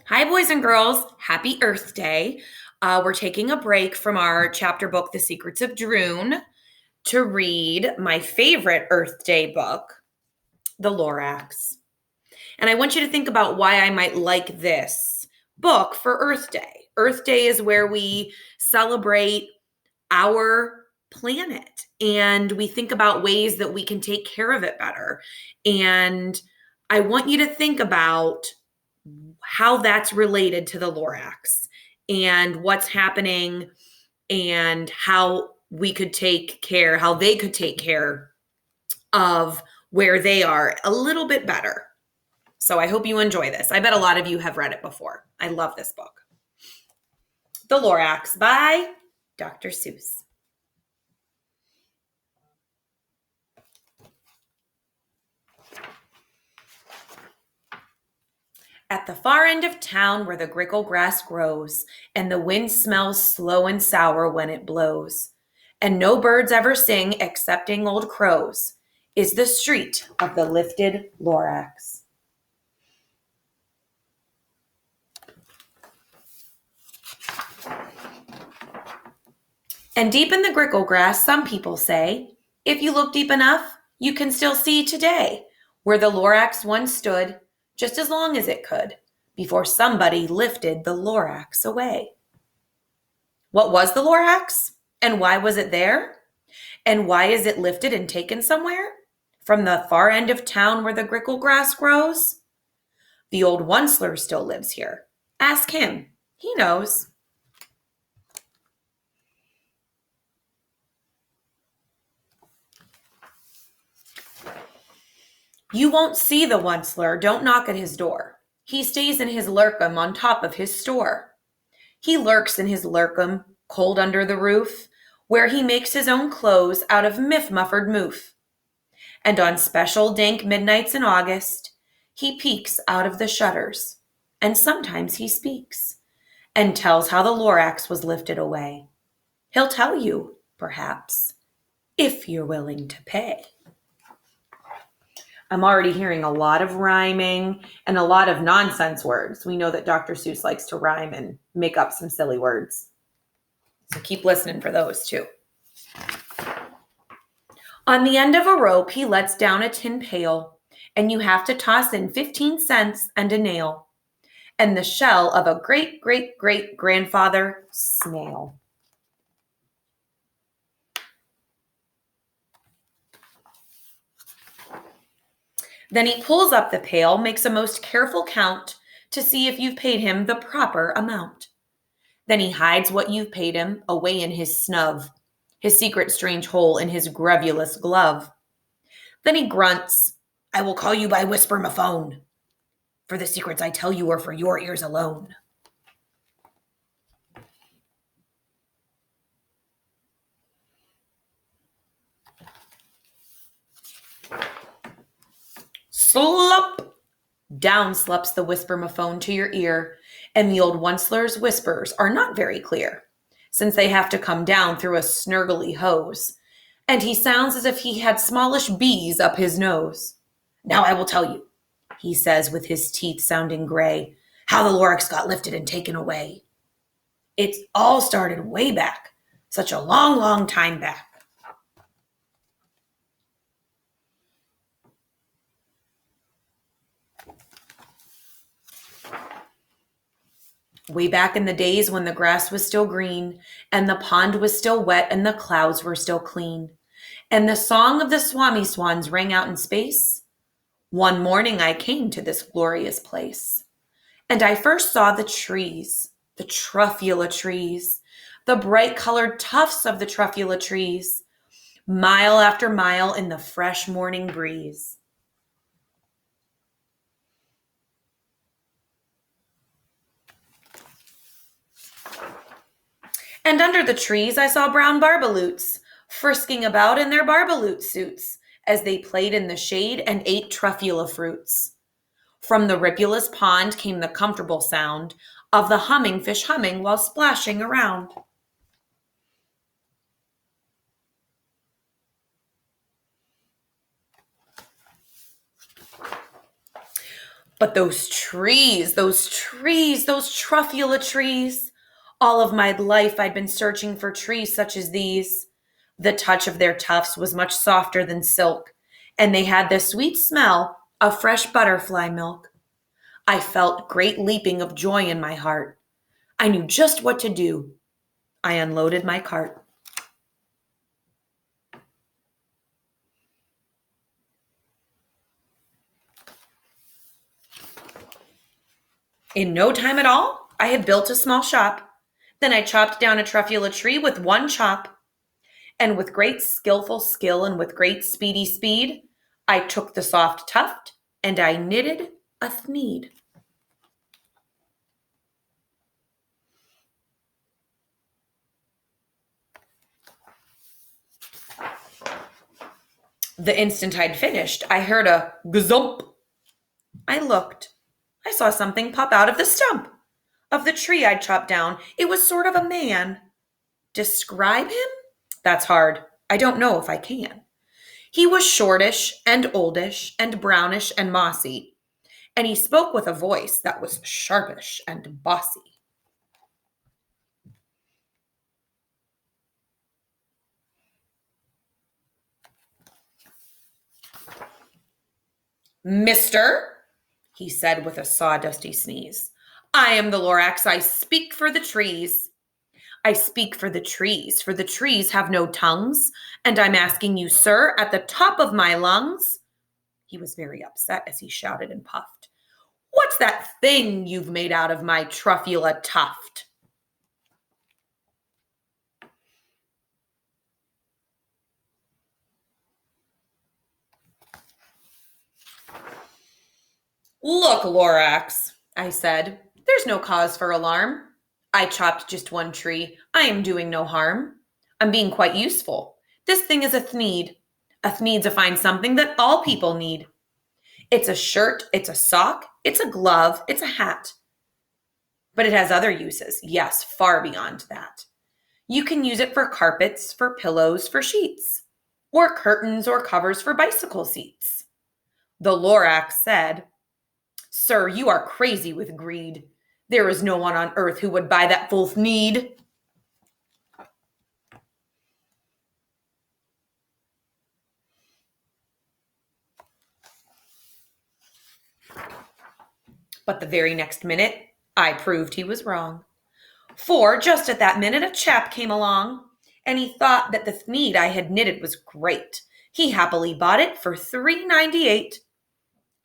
Hi, boys and girls. Happy Earth Day. We're taking a break from our chapter book, The Secrets of Droon, to read my favorite Earth Day book, The Lorax. And I want you to think about why I might like this book for Earth Day. Earth Day is where we celebrate our planet and we think about ways that we can take care of it better. And I want you to think about how that's related to the Lorax and what's happening and how we could take care, how they could take care of where they are a little bit better. So I hope you enjoy this. I bet a lot of you have read it before. I love this book. The Lorax by Dr. Seuss. At the far end of town where the grickle grass grows, and the wind smells slow and sour when it blows, and no birds ever sing excepting old crows, is the street of the lifted Lorax. And deep in the grickle grass, some people say, if you look deep enough, you can still see today where the Lorax once stood, just as long as it could, before somebody lifted the Lorax away. What was the Lorax? And why was it there? And why is it lifted and taken somewhere? From the far end of town where the grickle grass grows? The old Onceler still lives here. Ask him. He knows. You won't see the Onceler. Don't knock at his door. He stays in his lurkum on top of his store. He lurks in his lurkum, cold under the roof, where he makes his own clothes out of miff-muffered moof. And on special dank midnights in August, he peeks out of the shutters, and sometimes he speaks, and tells how the Lorax was lifted away. He'll tell you, perhaps, if you're willing to pay. I'm already hearing a lot of rhyming and a lot of nonsense words. We know that Dr. Seuss likes to rhyme and make up some silly words. So keep listening for those too. On the end of a rope, he lets down a tin pail, and you have to toss in 15 cents and a nail, and the shell of a great-great-great-grandfather snail. Then he pulls up the pail, makes a most careful count to see if you've paid him the proper amount. Then he hides what you've paid him away in his snub, his secret strange hole in his grevulous glove. Then he grunts, I will call you by whisper-ma-phone, for the secrets I tell you are for your ears alone. Slop! Down slops the whisper-ma-phone to your ear, and the old Onceler's whispers are not very clear, since they have to come down through a snurgly hose, and he sounds as if he had smallish bees up his nose. Now I will tell you, he says with his teeth sounding gray, how the Lorax got lifted and taken away. It's all started way back, such a long, long time back. Way back in the days when the grass was still green, and the pond was still wet, and the clouds were still clean, and the song of the Swami swans rang out in space, one morning I came to this glorious place, and I first saw the trees, the truffula trees, the bright-colored tufts of the truffula trees, mile after mile in the fresh morning breeze. And under the trees I saw brown barbaloots, frisking about in their barbaloot suits, as they played in the shade and ate truffula fruits. From the ripulous pond came the comfortable sound of the humming fish humming while splashing around. But those trees, those truffula trees. All of my life I'd been searching for trees such as these. The touch of their tufts was much softer than silk, and they had the sweet smell of fresh butterfly milk. I felt great leaping of joy in my heart. I knew just what to do. I unloaded my cart. In no time at all, I had built a small shop. Then I chopped down a truffula tree with one chop, and with great skillful skill and with great speedy speed, I took the soft tuft and I knitted a thneed. The instant I'd finished, I heard a gazump. I looked. I saw something pop out of the stump of the tree I'd chopped down. It was sort of a man. Describe him? That's hard. I don't know if I can. He was shortish and oldish and brownish and mossy, and he spoke with a voice that was sharpish and bossy. Mister, he said with a sawdusty sneeze, I am the Lorax. I speak for the trees. I speak for the trees have no tongues, and I'm asking you, sir, at the top of my lungs. He was very upset as he shouted and puffed. What's that thing you've made out of my truffula tuft? Look, Lorax, I said, there's no cause for alarm. I chopped just one tree. I am doing no harm. I'm being quite useful. This thing is a thneed. A thneed's a fine something that all people need. It's a shirt, it's a sock, it's a glove, it's a hat. But it has other uses, yes, far beyond that. You can use it for carpets, for pillows, for sheets, or curtains or covers for bicycle seats. The Lorax said, Sir, you are crazy with greed. There is no one on earth who would buy that full need. But the very next minute, I proved he was wrong. For just at that minute, a chap came along, and he thought that the thneed I had knitted was great. He happily bought it for $3.98.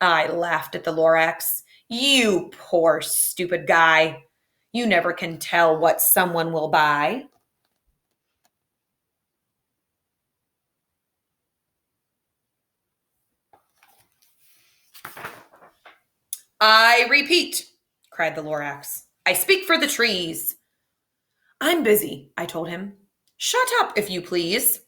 I laughed at the Lorax. You poor stupid guy. You never can tell what someone will buy. I repeat, cried the Lorax. I speak for the trees. I'm busy, I told him. Shut up, if you please.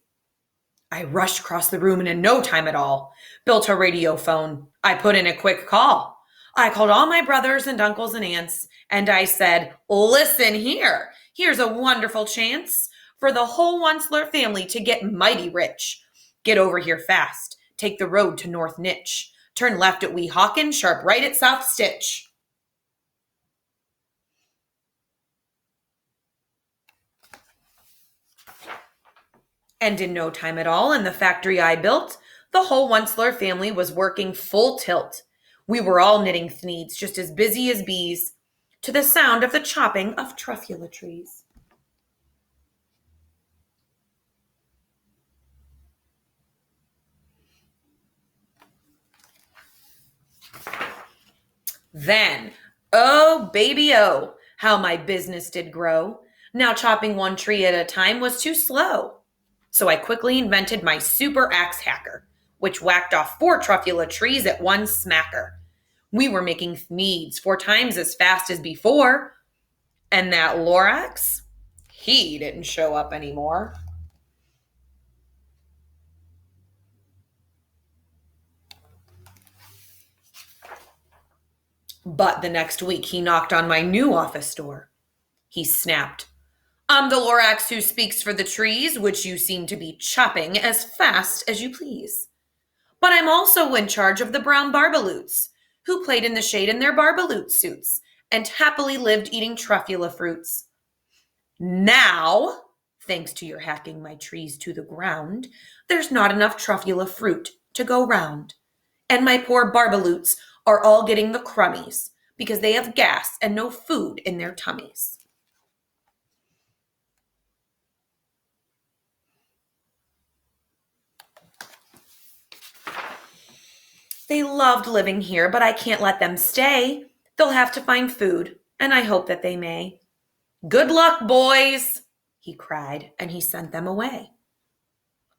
I rushed across the room and in no time at all built a radio phone. I put in a quick call. I called all my brothers and uncles and aunts, and I said, listen here. Here's a wonderful chance for the whole Onceler family to get mighty rich. Get over here fast. Take the road to North Nitch. Turn left at Weehawken, sharp right at South Stitch. And in no time at all, in the factory I built, the whole Onceler family was working full tilt. We were all knitting thneeds, just as busy as bees, to the sound of the chopping of truffula trees. Then, oh baby oh, how my business did grow. Now chopping one tree at a time was too slow. So I quickly invented my super axe hacker, which whacked off 4 truffula trees at one smacker. We were making thneeds 4 times as fast as before. And that Lorax, he didn't show up anymore. But the next week he knocked on my new office door. He snapped, I'm the Lorax who speaks for the trees, which you seem to be chopping as fast as you please. But I'm also in charge of the brown barbaloots, who played in the shade in their barbaloot suits and happily lived eating truffula fruits. Now, thanks to your hacking my trees to the ground, there's not enough truffula fruit to go round. And my poor barbaloots are all getting the crummies because they have gas and no food in their tummies. They loved living here, but I can't let them stay. They'll have to find food, and I hope that they may. Good luck, boys, he cried, and he sent them away.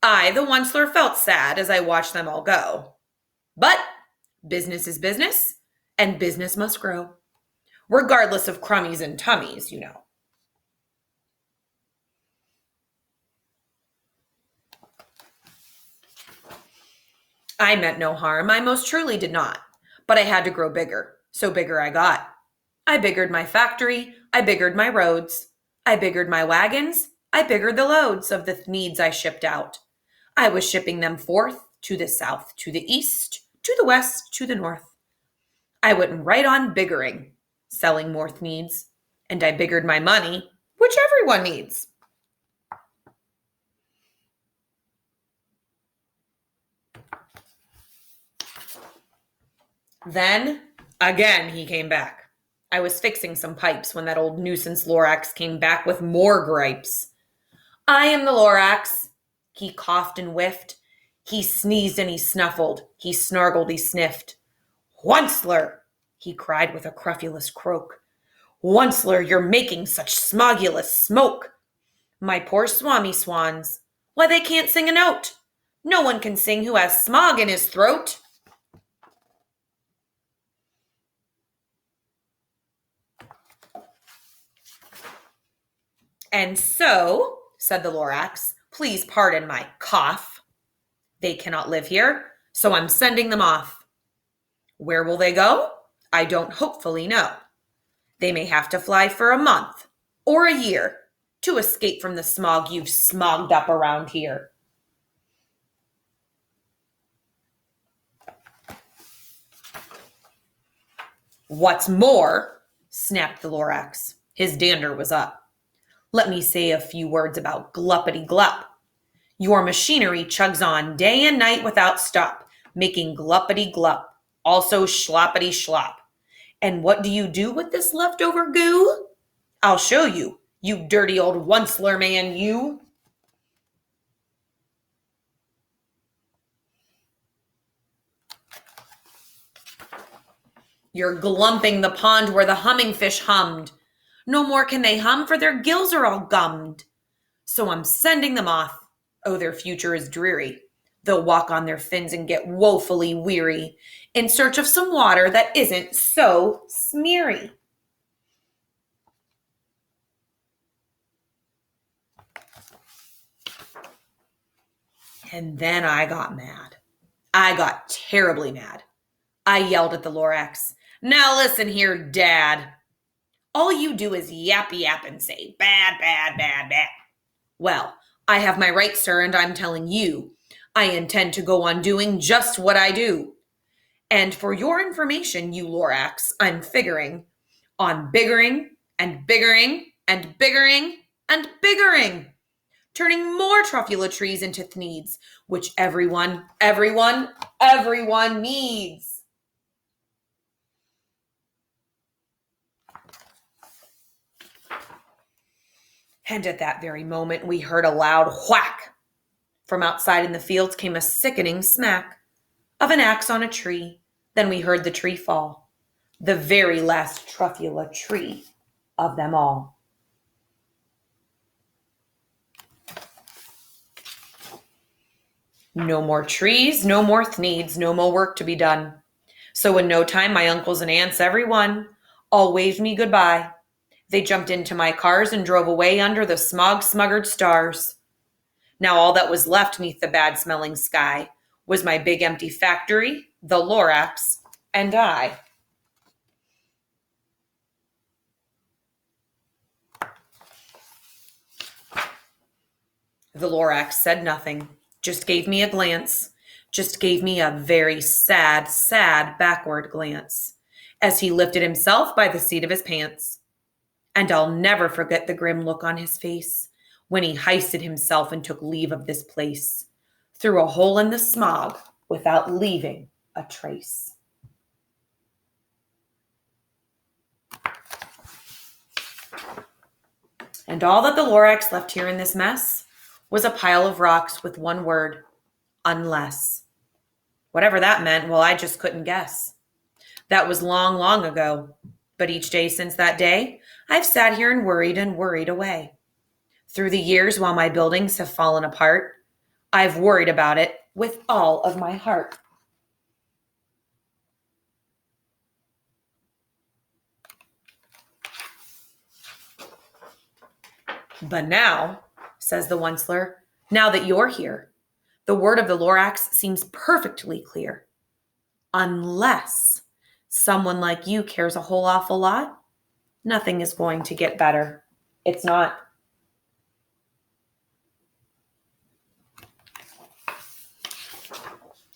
I, the onceler, felt sad as I watched them all go. But business is business, and business must grow, regardless of crummies and tummies, you know. I meant no harm, I most truly did not, but I had to grow bigger, so bigger I got. I biggered my factory, I biggered my roads, I biggered my wagons, I biggered the loads of the needs I shipped out. I was shipping them forth to the south, to the east, to the west, to the north. I went right on biggering, selling more needs, and I biggered my money, which everyone needs. Then, again, he came back. I was fixing some pipes when that old nuisance Lorax came back with more gripes. I am the Lorax. He coughed and whiffed. He sneezed and he snuffled. He snargled, he sniffed. Onceler, he cried with a crufulous croak. Onceler, you're making such smogulous smoke. My poor swami swans. Why, they can't sing a note. No one can sing who has smog in his throat. And so, said the Lorax, please pardon my cough. They cannot live here, so I'm sending them off. Where will they go? I don't hopefully know. They may have to fly for a month or a year to escape from the smog you've smogged up around here. What's more, snapped the Lorax. His dander was up. Let me say a few words about gluppity glup. Your machinery chugs on day and night without stop, making gluppity glup, also schloppity schlop. And what do you do with this leftover goo? I'll show you, you dirty old onceler man, you. You're glumping the pond where the humming fish hummed. No more can they hum, for their gills are all gummed. So I'm sending them off. Oh, their future is dreary. They'll walk on their fins and get woefully weary in search of some water that isn't so smeary. And then I got mad. I got terribly mad. I yelled at the Lorax. Now listen here, Dad. All you do is yap yap and say, bad, bad, bad, bad. Well, I have my rights, sir, and I'm telling you, I intend to go on doing just what I do. And for your information, you Lorax, I'm figuring on biggering and biggering and biggering and biggering, turning more truffula trees into thneeds, which everyone needs. And at that very moment, we heard a loud whack. From outside in the fields came a sickening smack of an axe on a tree. Then we heard the tree fall, the very last truffula tree of them all. No more trees, no more thneeds, no more work to be done. So in no time, my uncles and aunts, everyone, all waved me goodbye. They jumped into my cars and drove away under the smog-smuggered stars. Now all that was left neath the bad-smelling sky was my big empty factory, the Lorax, and I. The Lorax said nothing, just gave me a glance, just gave me a very sad, sad backward glance as he lifted himself by the seat of his pants. And I'll never forget the grim look on his face when he heisted himself and took leave of this place through a hole in the smog without leaving a trace. And all that the Lorax left here in this mess was a pile of rocks with one word, unless. Whatever that meant, well, I just couldn't guess. That was long, long ago. But each day since that day, I've sat here and worried away. Through the years while my buildings have fallen apart, I've worried about it with all of my heart. But now, says the Onceler, now that you're here, the word of the Lorax seems perfectly clear. Unless someone like you cares a whole awful lot, nothing is going to get better. It's not.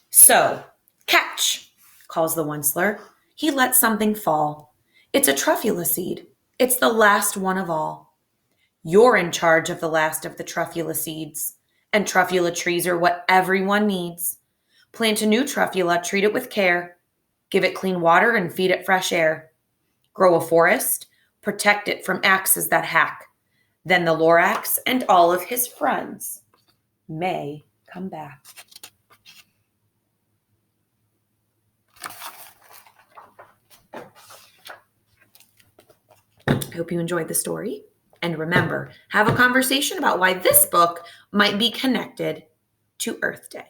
So, catch, calls the Onceler. He lets something fall. It's a truffula seed. It's the last one of all. You're in charge of the last of the truffula seeds, and truffula trees are what everyone needs. Plant a new truffula, treat it with care, give it clean water and feed it fresh air. Grow a forest, protect it from axes that hack. Then the Lorax and all of his friends may come back. I hope you enjoyed the story. And remember, have a conversation about why this book might be connected to Earth Day.